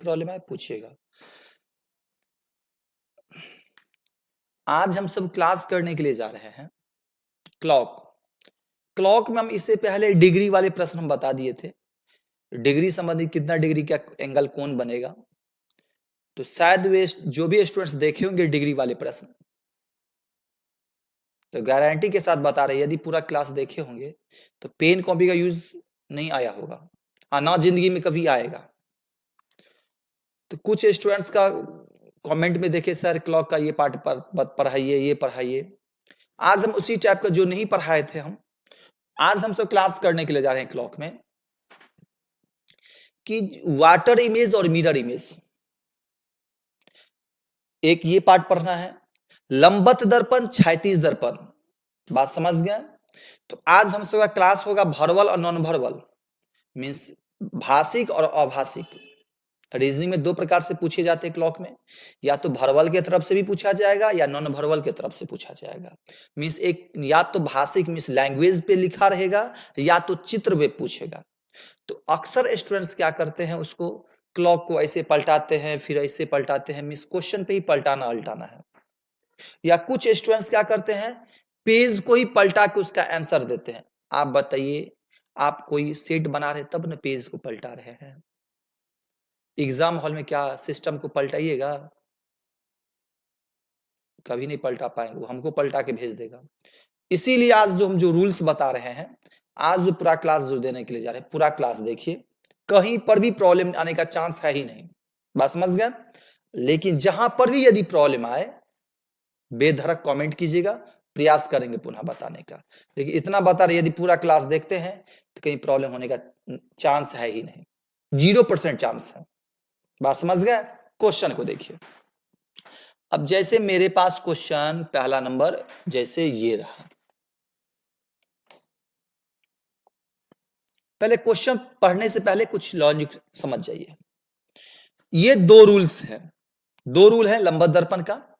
Problem आए पूछिएगा। आज हम सब क्लास करने के लिए जा रहे हैं क्लॉक। क्लॉक में हम इससे पहले डिग्री वाले प्रश्न हम बता दिए थे, डिग्री संबंधित कितना डिग्री का एंगल कौन बनेगा। तो शायद वे जो भी स्टूडेंट्स देखे होंगे डिग्री वाले प्रश्न, तो गारंटी के साथ बता रहे यदि पूरा क्लास देखे होंगे तो पेन कॉपी का यूज नहीं आया होगा, ना जिंदगी में कभी आएगा। तो कुछ स्टूडेंट्स का कमेंट में देखे सर क्लॉक का ये पार्ट पढ़ाइए, ये पढ़ाइए। आज हम उसी टाइप का जो नहीं पढ़ाए थे आज हम सब क्लास करने के लिए जा रहे हैं क्लॉक में कि वाटर इमेज और मिरर इमेज, एक ये पार्ट पढ़ना है, लंबवत दर्पण क्षैतिज दर्पण, बात समझ गए। तो आज हम सबका क्लास होगा वर्बल और नॉन वर्बल, मीन्स भाषिक और अभाषिक। रीजनिंग में दो प्रकार से पूछे जाते हैं क्लॉक में, या तो वर्बल के तरफ से भी पूछा जाएगा या नॉन वर्बल के तरफ से पूछा जाएगा। मीन्स एक या तो भाषिक मीन्स लैंग्वेज पे लिखा रहेगा या तो चित्र पे पूछेगा। तो अक्सर स्टूडेंट्स क्या करते हैं, उसको क्लॉक को ऐसे पलटाते हैं फिर ऐसे पलटाते हैं, मीन्स क्वेश्चन पे ही पलटाना अल्टाना है। या कुछ स्टूडेंट्स क्या करते हैं, पेज को ही पलटा के उसका आंसर देते हैं। आप बताइए, आप कोई सेट बना रहे तब ना पेज को पलटा रहे हैं। एग्जाम हॉल में क्या सिस्टम को पलटाइएगा? कभी नहीं पलटा पाएंगे, वो हमको पलटा के भेज देगा। इसीलिए आज जो हम जो रूल्स बता रहे हैं, आज जो पूरा क्लास जो देने के लिए जा रहे हैं, पूरा क्लास देखिए, कहीं पर भी प्रॉब्लम आने का चांस है ही नहीं, बात समझ गए। लेकिन जहां पर भी यदि प्रॉब्लम आए बेधड़क कमेंट कीजिएगा, प्रयास करेंगे पुनः बताने का। लेकिन इतना बता रहे यदि पूरा क्लास देखते हैं तो कहीं प्रॉब्लम होने का चांस है ही नहीं, 0% चांस है, बात समझ गए। क्वेश्चन को देखिए। अब जैसे मेरे पास क्वेश्चन पहला नंबर जैसे ये रहा, पहले क्वेश्चन पढ़ने से पहले कुछ लॉजिक समझ जाइए। ये दो रूल्स हैं, दो रूल है लंबवत दर्पण का,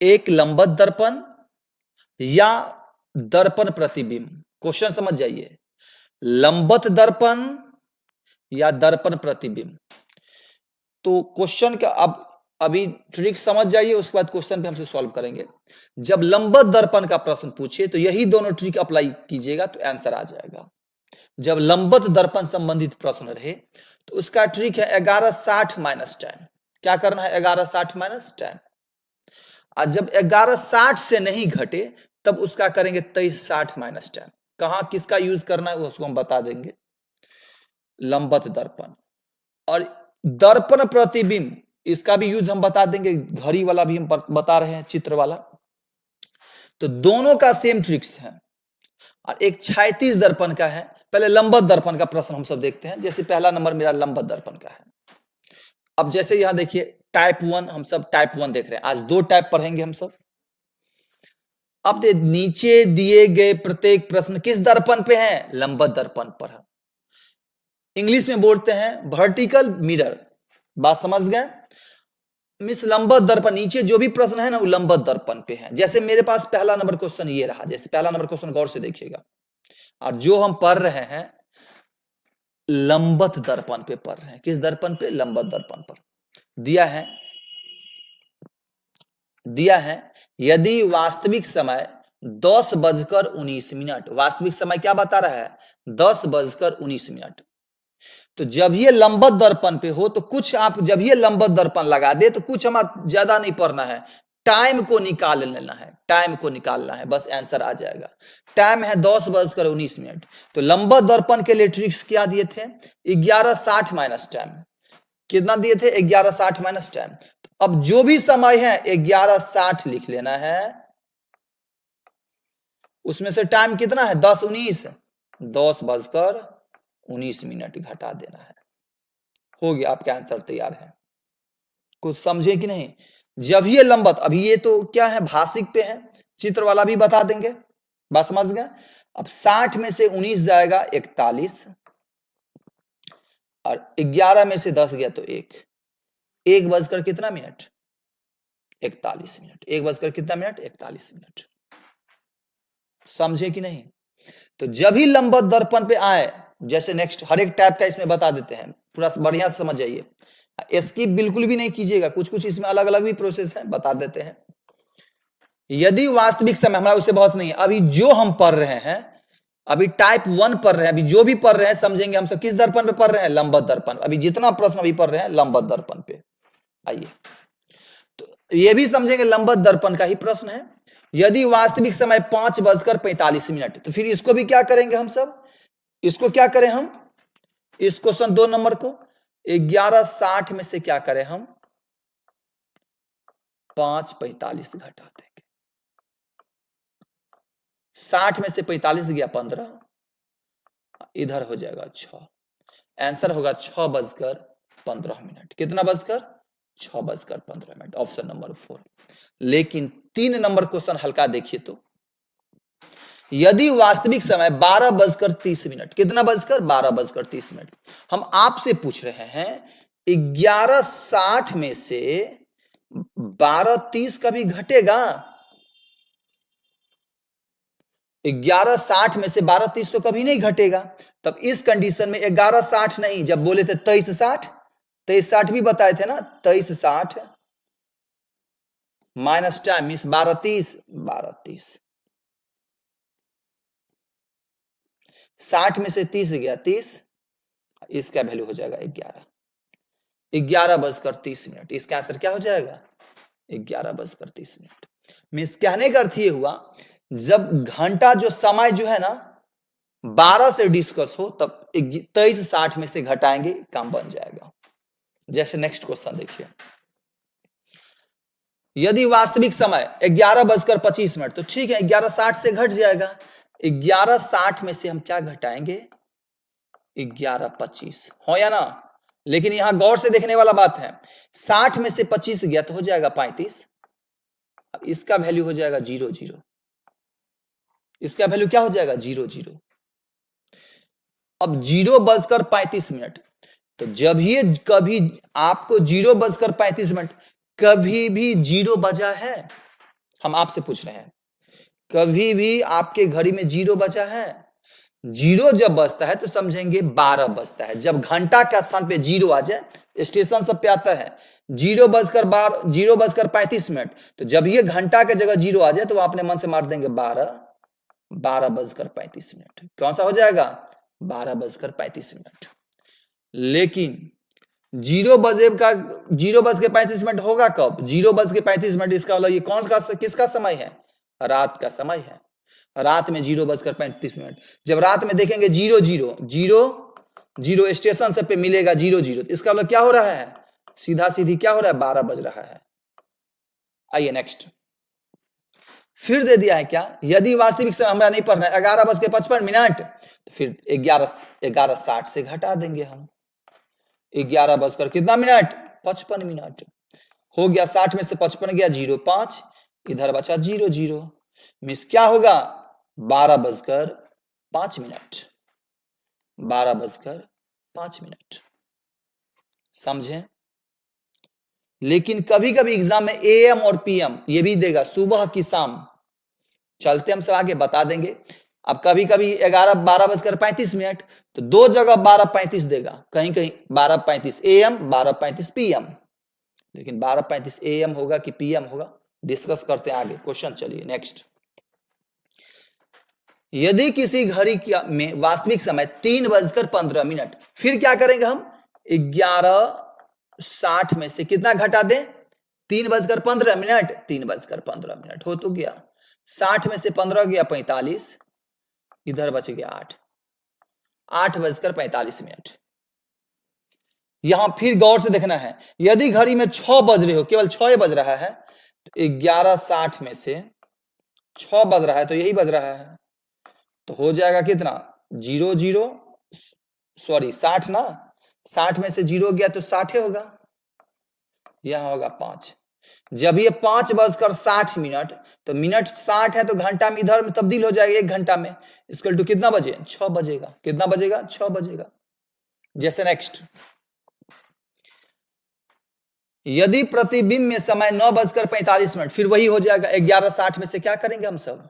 एक लंबवत दर्पण या दर्पण प्रतिबिंब। क्वेश्चन समझ जाइए, लंबवत दर्पण या दर्पण प्रतिबिंब। तो क्वेश्चन का अब अभी ट्रिक समझ जाइए, उसके बाद क्वेश्चन पे हमसे सॉल्व करेंगे। जब लंबवत दर्पण का प्रश्न पूछे तो यही दोनों ट्रिक अप्लाई कीजिएगा तो आंसर आ जाएगा। जब लंबवत दर्पण संबंधित प्रश्न रहे तो उसका ट्रिक है 1160 माइनस 10। क्या करना है? 1160 माइनस 10। और जब 1160 से नहीं घटे तब उसका करेंगे 2360 माइनस 10। कहां किसका यूज करना है उसको हम बता देंगे, लंबवत दर्पण। और दर्पण प्रतिबिंब इसका भी यूज हम बता देंगे, घड़ी वाला भी हम बता रहे हैं, चित्र वाला। तो दोनों का सेम ट्रिक्स है। और एक क्षैतिज दर्पण का है। पहले लंबवत दर्पण का प्रश्न हम सब देखते हैं। जैसे पहला नंबर मेरा लंबवत दर्पण का है। अब जैसे यहां देखिए टाइप 1, हम सब टाइप 1 देख रहे हैं। आज दो टाइप पढ़ेंगे हम सब। अब नीचे दिए गए प्रत्येक प्रश्न किस दर्पण पे है? लंबवत दर्पण पर है। इंग्लिश में बोलते हैं वर्टिकल मिरर, बात समझ गए। मिस लंबवत दर्पण, नीचे जो भी प्रश्न है ना वो लंबवत दर्पण पे है। जैसे मेरे पास पहला नंबर क्वेश्चन ये रहा, जैसे पहला नंबर क्वेश्चन गौर से देखिएगा। और जो हम पढ़ रहे हैं लंबवत दर्पण पे पढ़ रहे हैं। किस दर्पण पे? लंबवत दर्पण पर। दिया है यदि वास्तविक समय 10:19, वास्तविक समय क्या बता रहा है? 10:19। तो जब ये लंबवत दर्पण पे हो तो कुछ आप जब ये लंबवत दर्पण लगा दे तो कुछ हम ज्यादा नहीं पढ़ना है, टाइम को निकाल लेना है, टाइम को निकालना है, बस आंसर आ जाएगा। टाइम है 10:19। तो लंबवत दर्पण के लिए ट्रिक्स क्या दिए थे? 1160 माइनस टाइम। कितना दिए थे? 1160 माइनस टाइम। अब जो भी समय है 1160 लिख लेना है, उसमें से टाइम कितना है? 10:19, 10:19 घटा देना है। हो गया, आपका आंसर तैयार है। कुछ समझे कि नहीं? जब ये लंबवत, अभी ये तो क्या है भाषिक पे है, चित्र वाला भी बता देंगे, बात समझ गए। अब 60 में से 19 जाएगा 41, और 11 में से 10 गया तो 1 बजकर कितना मिनट? 41 मिनट। 1 बजकर कितना मिनट? 41 मिनट। समझे कि नहीं? तो जब ही लंबवत दर्पण पे आए, जैसे नेक्स्ट हर एक टाइप का इसमें बता देते हैं, पूरा बढ़िया से समझ जाइए। स्किप बिल्कुल भी नहीं कीजिएगा, कुछ कुछ इसमें अलग अलग भी प्रोसेस है, बता देते हैं। यदि वास्तविक समय, हमारा उससे बहस नहीं है, अभी जो हम पढ़ रहे हैं, अभी टाइप 1 पढ़ रहे हैं, अभी जो भी पढ़ रहे हैं समझेंगे हम सब किस दर्पण पे पढ़ रहे हैं, लंबवत दर्पण। अभी जितना प्रश्न अभी पढ़ रहे हैं लंबवत दर्पण पे। आइए तो ये भी समझेंगे लंबवत दर्पण का ही प्रश्न है। यदि वास्तविक समय 5:45, तो फिर इसको भी क्या करेंगे हम सब, इसको क्या करें हम, इस क्वेश्चन 2 नंबर को 11:60 में से क्या करें हम, 5:45 घटा देंगे। 60 में से 45 गया 15, इधर हो जाएगा 6। आंसर होगा 6:15। कितना बजकर, 6:15, ऑप्शन नंबर 4। लेकिन 3 नंबर क्वेश्चन हल्का देखिए तो, यदि वास्तविक समय 12:30, कितना बजकर, 12:30, हम आपसे पूछ रहे हैं 11:60 में से 12:30 कभी घटेगा, 11:60 में से 12:30 तो कभी नहीं घटेगा। तब इस कंडीशन में 11:60 नहीं, जब बोले थे 23:60 भी बताए थे ना, 23:60 माइनस टाइम मीन्स 12:30, 60 में से 30 गया 30, इसका वैल्यू हो जाएगा 11:30। इसका आंसर क्या हो जाएगा, 11:30। मीन्स कहने का अर्थ ये हुआ, जब घंटा जो समय जो है ना 12 से डिस्कस हो, तब 23:60 में से घटाएंगे, काम बन जाएगा। जैसे नेक्स्ट क्वेश्चन देखिए, यदि वास्तविक समय 11:25, तो ठीक है 11:60 से घट जाएगा। 11:60 में से हम क्या घटाएंगे, 11:25, हो या ना। लेकिन यहां गौर से देखने वाला बात है, 60 में से 25 गया तो हो जाएगा 35। अब इसका वैल्यू हो जाएगा 00, इसका वैल्यू क्या हो जाएगा 00। अब 0:35, तो जब ये कभी आपको 0:35 कभी भी 0 बजा है, हम आपसे पूछ रहे हैं, कभी भी आपके घड़ी में 0 बजा है, 0 जब बजता है तो समझेंगे 12 बजता है। जब घंटा के स्थान पे 0 आ जाए, स्टेशन सब पे आता है 0:35, तो जब ये घंटा के जगह 0 आ जाए तो अपने मन से मार देंगे 12:35। कौन सा हो जाएगा, 12:35। लेकिन 0:35 होगा कब, 0:35, इसका मतलब ये कौन का, किसका समय है, रात का समय है। रात में 0:35, जब रात में देखेंगे 0:00 स्टेशन सब पे मिलेगा 0:00, तो इसका मतलब क्या हो रहा है, सीधा सीधी क्या हो रहा है, 12 बज रहा है। आइए नेक्स्ट, फिर दे दिया है क्या, यदि वास्तविक समय हमारा नहीं पढ़ना है 11:55, तो फिर 11:60 से घटा देंगे हम। 11:55 हो गया, 60 में से 55 गया 05, इधर बचा 00, मिस क्या होगा 12:05, 12:05। समझे। लेकिन कभी कभी एग्जाम में AM और PM ये भी देगा, सुबह की शाम। चलते हम सब आगे बता देंगे। अब कभी कभी 12:35, तो 2 जगह 12:35 देगा, कहीं कहीं 12:35 AM, 12:35 PM। लेकिन 12:35 AM होगा कि PM होगा, डिस्कस करते हैं आगे क्वेश्चन। चलिए नेक्स्ट, यदि किसी घड़ी में वास्तविक समय 3:15, फिर क्या करेंगे हम, 11:60 में से कितना घटा दें, 3:15, 3:15 हो तो गया। 60 में से 15 गया 45, इधर बच गया 8, 8:45। यहां फिर गौर से देखना है, यदि घड़ी में 6 बज रहे हो, केवल 6 बज रहा है, तो 11:60 में से 6 बज रहा है तो यही बज रहा है, तो हो जाएगा कितना 60 ना, 60 में से 0 गया तो 60 होगा, यहां होगा 5। जब ये 5:60, तो मिनट 60 है तो घंटा में इधर में तब्दील हो जाएगा 1 घंटा में, इसको टू कितना बजे, 6 बजेगा। कितना बजेगा, 6 बजेगा। जैसे नेक्स्ट, यदि प्रतिबिंब में समय 9:45, फिर वही हो जाएगा 11:60 में से क्या करेंगे हम सब,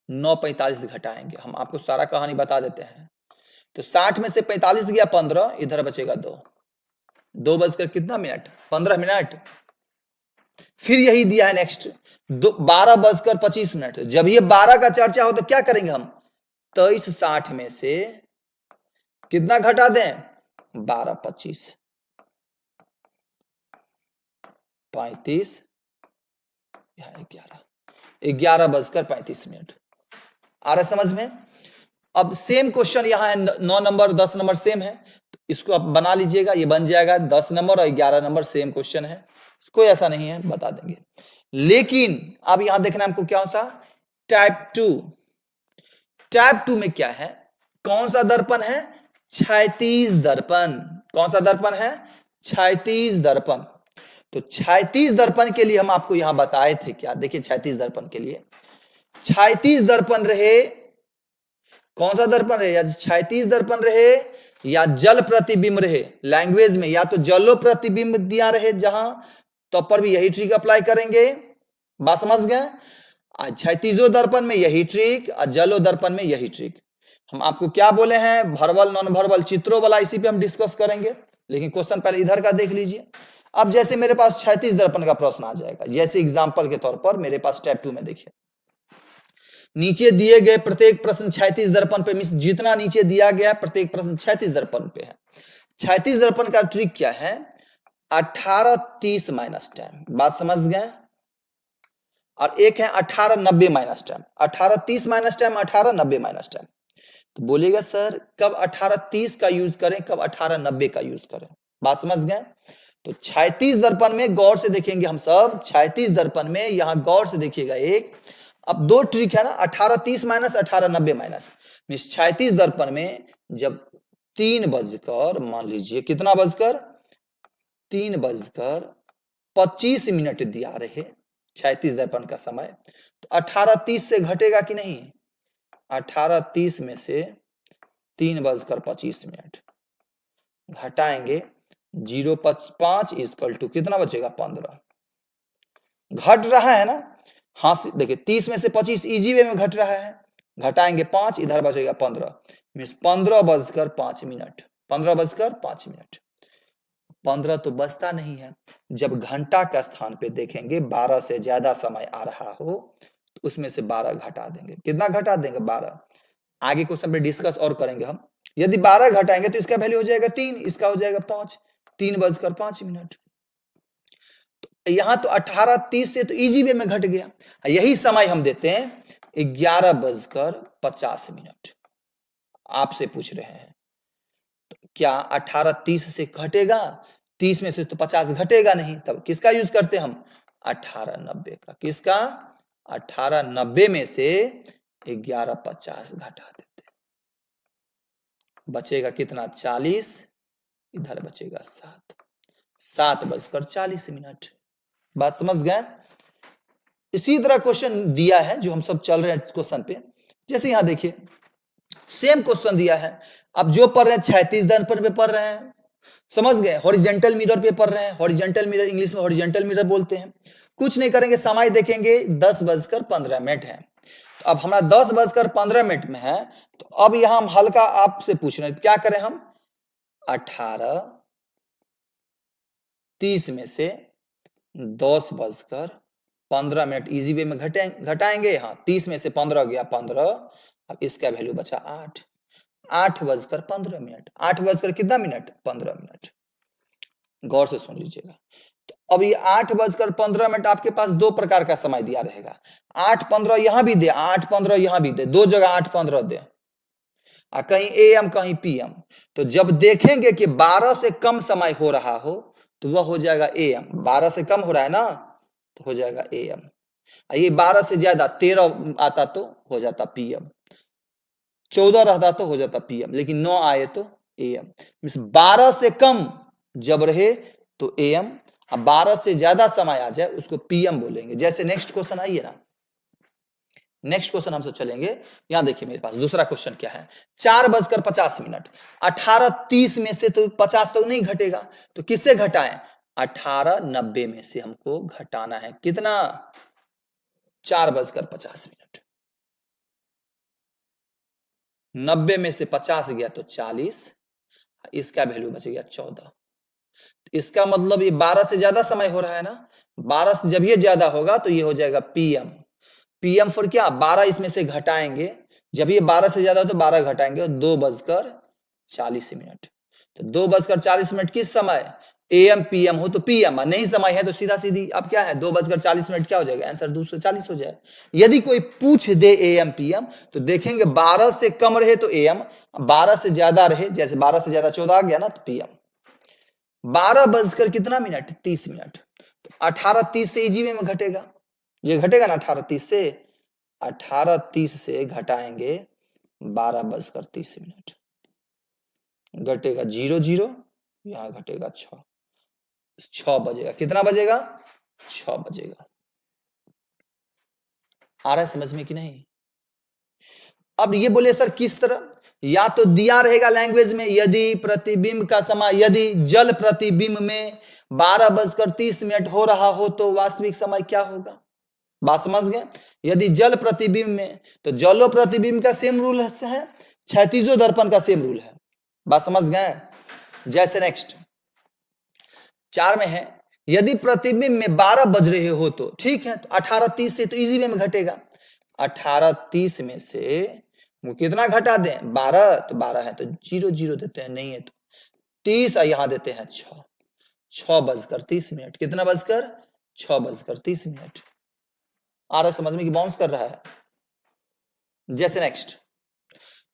9:45 घटाएंगे। हम आपको सारा कहानी बता देते हैं। तो 60 में से 45 गया 15, इधर बचेगा 2, 2 बजकर कितना मिनट, 15 मिनट। फिर यही दिया है नेक्स्ट 12 बजकर 25 मिनट। जब ये 12 का चर्चा हो तो क्या करेंगे हम, 23:60 में से कितना घटा दें, 12:25, 35, 11:35। आ रहा है समझ में। अब सेम क्वेश्चन यहाँ है, 9 नंबर 10 नंबर सेम है, तो इसको आप बना लीजिएगा, ये बन जाएगा 10 नंबर और 11 नंबर सेम क्वेश्चन है, कोई ऐसा नहीं है, बता देंगे। लेकिन अब यहां देखना हमको क्या सा, टाइप 2। टाइप 2 में क्या है, कौन सा दर्पण है, क्षैतिज दर्पण। कौन सा दर्पण है, क्षैतिज दर्पण। तो क्षैतिज दर्पण के लिए हम आपको यहां बताए थे क्या, देखिए क्षैतिज दर्पण के लिए, क्षैतिज दर्पण रहे, कौन सा दर्पण रहे, या क्षैतिज दर्पण रहे या जल प्रतिबिंब रहे। लैंग्वेज में या तो जलो प्रतिबिंब दिया रहे जहां, तो पर भी यही ट्रिक अप्लाई करेंगे, बात समझ गए। क्षैतिजो दर्पण में यही ट्रिक और जलो दर्पण में यही ट्रिक। हम आपको क्या बोले हैं, वर्बल नॉन वर्बल चित्रों वाला, इसी पे हम डिस्कस करेंगे, लेकिन क्वेश्चन पहले इधर का देख लीजिए। अब जैसे मेरे पास क्षैतिज दर्पण का प्रश्न आ जाएगा, जैसे एग्जांपल के तौर पर मेरे पास टाइप 2 में देखिए, नीचे दिए गए प्रत्येक प्रश्न क्षैतिज दर्पण पे, जितना नीचे दिया गया है प्रत्येक प्रश्न क्षैतिज दर्पण पे है। क्षैतिज दर्पण का ट्रिक क्या है, 18:30 माइनस टाइम, बात समझ गए। और एक है 18:90 minus time, 18:30 minus time, 18:90 minus time. तो बोलिएगा सर कब 18:30 का यूज करें, कब 18:90 का यूज करें, बात समझ गए। तो क्षैतिज दर्पण में गौर से देखेंगे हम सब, क्षैतिज दर्पण में यहां गौर से देखिएगा एक, अब दो ट्रिक है ना, 18:30 माइनस 18:90 माइनस। क्षैतिज दर्पण में जब 3 बजकर, मान लीजिए कितना बजकर, 3:25 मिनट दिया रहे क्षैतिज दर्पण का समय, तो 18:30 से घटेगा कि नहीं, 18:30 में से 3:25 मिनट घटाएंगे 0.5 इक्वल टू कितना बचेगा, 15। घट रहा है ना, हाँ देखिए 30 में से 25 इजी वे में घट रहा है, घटाएंगे 5, इधर बचेगा 15, मीन्स 15:05 मिनट, 15:05 मिनट। 15 तो बचता नहीं है, जब घंटा का स्थान पे देखेंगे 12 से ज्यादा समय आ रहा हो तो उसमें से 12 घटा देंगे, कितना घटा देंगे, 12। आगे क्वेश्चन पे डिस्कस और करेंगे हम। यदि 12 घटाएंगे तो इसका वैल्यू हो जाएगा 3, इसका हो जाएगा 5, 3:05 मिनट। तो यहां तो 18:30 से तो इजी वे में घट गया, यही समय हम देते हैं 11:50 मिनट। आपसे पूछ रहे हैं तो क्या 18:30 से घटेगा, 30 में से तो 50 घटेगा नहीं, तब किसका यूज करते हैं हम, 18:90 का। किसका, 18:90 में से 11:50 घटा देते, बचेगा कितना, 40, इधर बचेगा 7, 7:40 मिनट। बात समझ गए। इसी तरह क्वेश्चन दिया है जो हम सब चल रहे हैं क्वेश्चन पे, जैसे यहां देखिए सेम क्वेश्चन दिया है, अब जो पढ़ रहे हैं क्षैतिज दर्पण पे पढ़ रहे हैं, समझ गए, हॉरिजॉन्टल मिरर पे पढ़ रहे हैं, हॉरिजॉन्टल मिरर इंग्लिश में हॉरिजॉन्टल मिरर बोलते हैं। कुछ नहीं करेंगे, समय देखेंगे 10:15 मिनट है, तो अब हमारा 10:15 मिनट में है, तो अब यहां हम हल्का आपसे पूछ रहे हैं, क्या करें हम, 18:30 में से 10:15 मिनट इजी वे में घटाएंगे, हाँ 30 में से 15 गया 15, अब इसका वैल्यू बचा 8, 8:15 मिनट, 8 बजकर कितना मिनट, 15 मिनट। गौर से सुन लीजिएगा, तो अब ये 8:15 मिनट आपके पास दो प्रकार का समय दिया रहेगा, 8:15 यहां भी दे, 8:15 यहां भी दे, दो जगह 8:15 दे, कहीं एएम कहीं पीएम। तो जब देखेंगे कि 12 से कम समय हो रहा हो तो वह हो जाएगा एएम, 12 से कम हो रहा है ना तो हो जाएगा एएम, ये 12 से ज्यादा 13 आता तो हो जाता पीएम, 14 रहता तो हो जाता पीएम, लेकिन 9 आए तो एएम। 12 से कम जब रहे तो एएम, अब 12 से ज्यादा समय आ जाए उसको पीएम बोलेंगे। जैसे नेक्स्ट क्वेश्चन आइए ना, नेक्स्ट क्वेश्चन हम सब चलेंगे। यहां देखिए मेरे पास दूसरा क्वेश्चन क्या है, 4:50 मिनट, 18:30 में से तो 50 तो नहीं घटेगा, तो किससे घटाएं, 18:90 में से हमको घटाना है कितना, 4:50 मिनट, 90 में से 50 गया तो 40, इसका वैल्यू बच गया 14। इसका मतलब ये 12 से ज्यादा समय हो रहा है ना, 12 से जब ये ज्यादा होगा तो ये हो जाएगा पीएम। पीएम फॉर क्या, 12 इसमें से घटाएंगे, जब ये 12 से ज्यादा हो तो 12 घटाएंगे, 2:40 तो 2:40 किस समय, एएम पीएम हो तो पीएम, नहीं समय है तो सीधा सीधी अब क्या है 2:40 क्या हो जाएगा, आंसर 240 हो जाए। यदि कोई पूछ दे एएम पीएम तो देखेंगे 12 से कम रहे तो एएम, 12 से ज्यादा रहे, जैसे 12 से ज्यादा 14 आ गया ना तो पीएम। 12:30 तो 18:30 से इजी वे में घटेगा, ये घटेगा ना 18:30 से, 18:30 से घटाएंगे 12:30, घटेगा 00, यहां घटेगा 6 बजेगा, कितना बजेगा, 6 बजेगा। आ रहा है समझ में कि नहीं। अब ये बोले सर किस तरह, या तो दिया रहेगा लैंग्वेज में, यदि प्रतिबिंब का समय, यदि जल प्रतिबिंब में 12:30 हो रहा हो तो वास्तविक समय क्या होगा, बात समझ गए। यदि जल प्रतिबिंब में तो जलो प्रतिबिंब का सेम रूल है, क्षैतिजो दर्पण का सेम रूल है, बात समझ गए। जैसे नेक्स्ट 4 में है, यदि प्रतिबिंब में 12 बज रहे हो तो ठीक है, तो 18:30 से तो इजी वे में घटेगा, 18:30 में से वो कितना घटा दें 12, तो 12 है तो 00 देते हैं, नहीं है तो 30, यहां देते हैं 6:30, कितना बजकर 6:30। आ रहा समझ में कि बाउंस कर रहा है। जैसे नेक्स्ट,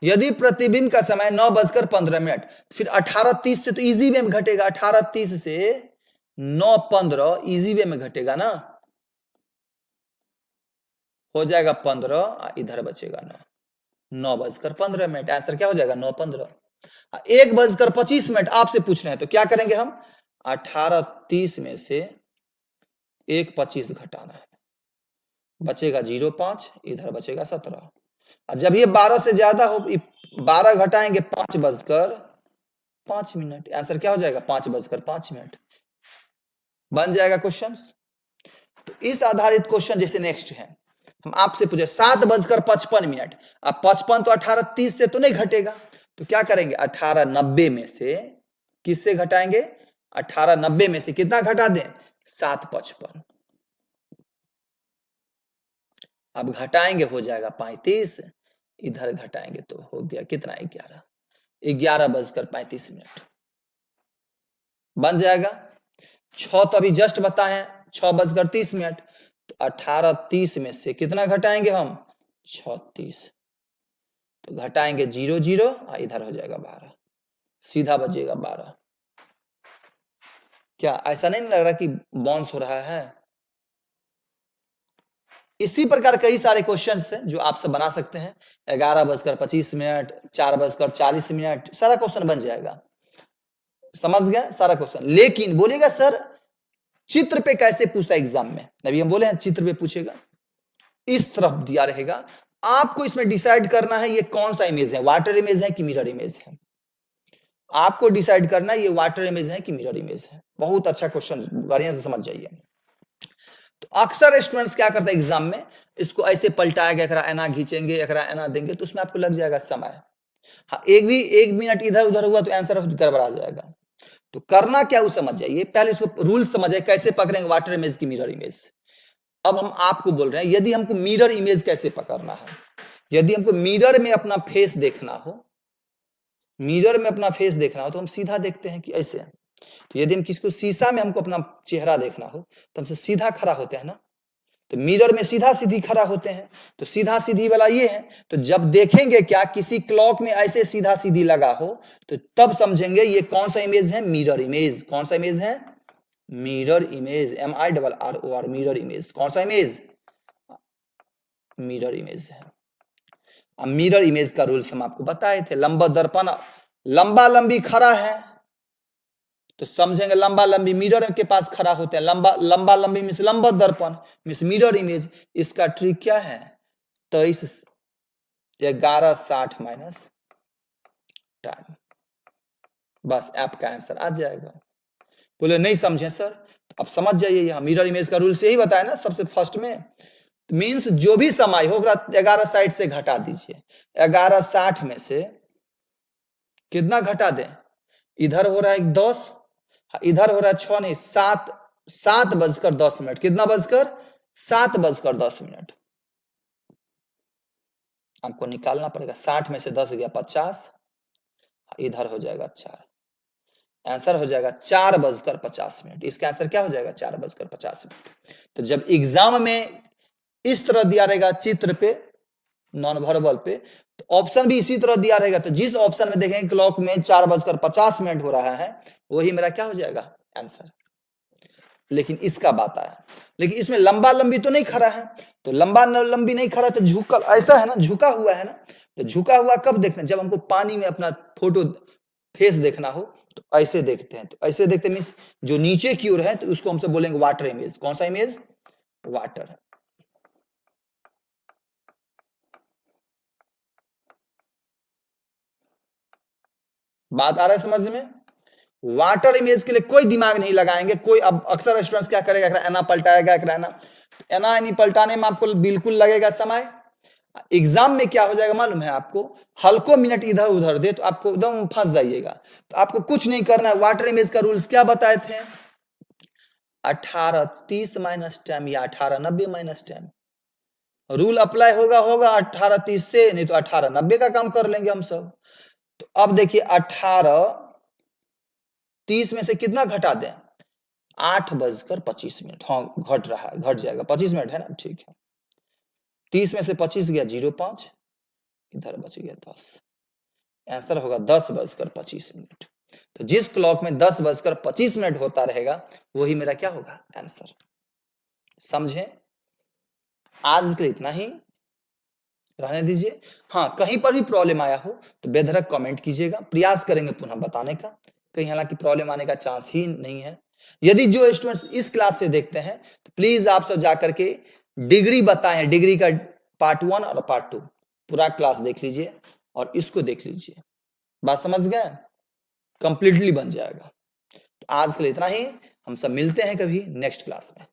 यदि प्रतिबिंब का समय 9:15, फिर 18:30 से तो इजी वे में घटेगा, 18:30 से 9:15 इजी वे में घटेगा ना, हो जाएगा 15, इधर बचेगा 9:15, आंसर क्या हो जाएगा 9:15। 1:25 आपसे पूछ रहे हैं तो क्या करेंगे हम, 18:30 में से 1:25 घटाना है, बचेगा 0.5, इधर बचेगा 17। जब ये 12 से ज्यादा हो, 12 घटाएंगे 5:05, आंसर क्या हो जाएगा 5:05, बन जाएगा क्वेश्चन। तो इस आधारित क्वेश्चन जैसे नेक्स्ट है, हम आपसे पूछे 7:55, अब 55 तो 18:30 से तो नहीं घटेगा, तो क्या करेंगे 18:90 में से किससे घटाएंगे, 18:90 में से कितना घटा दें 7:55, अब घटाएंगे हो जाएगा 35, इधर घटाएंगे तो हो गया कितना 11:35 बन जाएगा। 6 तो अभी जस्ट बताए हैं 6:30, तो 18:30 में से कितना घटाएंगे हम 36, तो घटाएंगे 00, इधर हो जाएगा 12, सीधा बचेगा 12। क्या ऐसा नहीं लग रहा कि बाउंस हो रहा है। इसी प्रकार कई सारे क्वेश्चंस हैं जो आप सब बना सकते हैं, 11:25, 4:40, सारा क्वेश्चन बन जाएगा, समझ गए सारा क्वेश्चन। लेकिन बोलेगा सर चित्र पे कैसे पूछता है एग्जाम में, अभी हम बोले हैं चित्र पे पूछेगा, इस तरफ दिया रहेगा, आपको इसमें डिसाइड करना है ये कौन सा इमेज है, वाटर इमेज है कि मिरर इमेज है, आपको डिसाइड करना है ये वाटर इमेज है कि मिरर इमेज है। बहुत अच्छा क्वेश्चन, बढ़िया से समझ जाइए। तो अक्सर स्टूडेंट्स क्या करते हैं एग्जाम में, इसको ऐसे पलटाएगा, एकरा एना खींचेंगे, एकरा एना देंगे, तो उसमें आपको लग जाएगा समय। हाँ, एक मिनट इधर उधर हुआ तो आंसर गड़बड़ा जाएगा। तो करना क्या वो समझ जाइए, पहले इसको रूल समझिए कैसे पकड़ेंगे वाटर इमेज की मिरर इमेज। अब हम आपको बोल रहे हैं यदि हमको मिरर इमेज कैसे पकड़ना है, यदि हमको मिरर में अपना फेस देखना हो, मिरर में अपना फेस देखना हो तो हम सीधा देखते हैं कि ऐसे। तो यदि हम किसको शीशा में हमको अपना चेहरा देखना हो तो हमसे सीधा खड़ा होते हैं ना, तो मिरर में सीधा सीधी खड़ा होते हैं, तो सीधा सीधी वाला ये है। तो जब देखेंगे क्या किसी क्लॉक में ऐसे सीधा सीधी लगा हो तो तब समझेंगे ये कौन सा इमेज है, मिरर इमेज। कौन सा इमेज है, mirror image, MIRROR, mirror image. कौन सा इमेज, मिरर इमेज है। अब मिरर इमेज का रूल्स हम आपको बताए थे, लंबा दर्पण लंबा लंबी खड़ा है तो समझेंगे लंबा लंबी मिरर के पास खड़ा होते हैं, लंबा लंबी मीन्स लंबा दर्पण मीन्स मिरर इमेज। इसका ट्रिक क्या है, 23 11:60 माइनस टाइम, बस आपका आंसर आ जाएगा। बोले नहीं समझे सर, तो अब समझ जाइए, यहाँ मिरर इमेज का रूल से ही बताया ना सबसे फर्स्ट में, मीन्स जो भी समय हो 11:60 से घटा दीजिए, 11:60 में से कितना घटा दें, इधर हो रहा है 10, इधर हो रहा है 6 नहीं 7:10। कितना बजकर 7:10। आपको निकालना पड़ेगा। 60 में से 10 गया 50, इधर हो जाएगा 4। आंसर हो जाएगा 4:50। इसका आंसर क्या हो जाएगा 4:50। तो जब एग्जाम में इस तरह दिया रहेगा चित्र पे, नॉन वर्बल पे, तो ऑप्शन भी इसी तरह दिया रहेगा, तो जिस ऑप्शन में देखेंगे क्लॉक में 4:50 हो रहा है, वही मेरा क्या हो जाएगा आंसर। लेकिन इसका बात आया, लेकिन इसमें लंबा लंबी तो नहीं खड़ा है, तो लंबा लंबी नहीं खड़ा, तो झुका ऐसा है ना, झुका हुआ है ना। तो झुका हुआ कब देखना है, जब हमको पानी में अपना फोटो फेस देखना हो, तो ऐसे देखते हैं। तो ऐसे देखते मीन्स जो नीचे की ओर है, तो उसको हमसे बोलेंगे वाटर इमेज। कौन सा इमेज? वाटर। बात आ रहा है समझ में? वाटर इमेज के लिए कोई दिमाग नहीं लगाएंगे कोई। अब अक्सर स्टूडेंट्स क्या करेगा, एना पलटाएगा, एना नहीं पलटाने में आपको बिल्कुल लगेगा समय। एग्जाम में क्या हो जाएगा मालूम है आपको, हल्को मिनट इधर उधर दे तो आपको एकदम फंस जाइएगा। तो आपको कुछ नहीं करना है। वाटर इमेज का रूल्स क्या बताए थे? 18:30 माइनस टाइम या 18:90 माइनस टाइम। रूल अप्लाई होगा 18:30 से, नहीं तो 18:90 का काम कर लेंगे हम सब। तो अब देखिए 18:30 में से कितना घटा दें? 8:25। हाँ घट रहा है, घट जाएगा, 25 मिनट है ना, ठीक है। 30 में से 25 गया 0.5, इधर बच गया 10। आंसर होगा 10:25। तो जिस क्लॉक में 10:25 होता रहेगा, वही मेरा क्या होगा आंसर। समझे? आज के लिए इतना ही रहने दीजिए। हाँ, कहीं पर भी प्रॉब्लम आया हो तो बेधड़क कमेंट कीजिएगा, प्रयास करेंगे पुनः बताने का। कहीं हालांकि प्रॉब्लम आने का चांस ही नहीं है। यदि जो स्टूडेंट्स इस क्लास से देखते हैं तो प्लीज आप सब जाकर के डिग्री बताएं, डिग्री का पार्ट 1 और पार्ट 2 पूरा क्लास देख लीजिए और इसको देख लीजिए। बात समझ गए? कंप्लीटली बन जाएगा। तो आज के लिए इतना ही, हम सब मिलते हैं कभी नेक्स्ट क्लास में।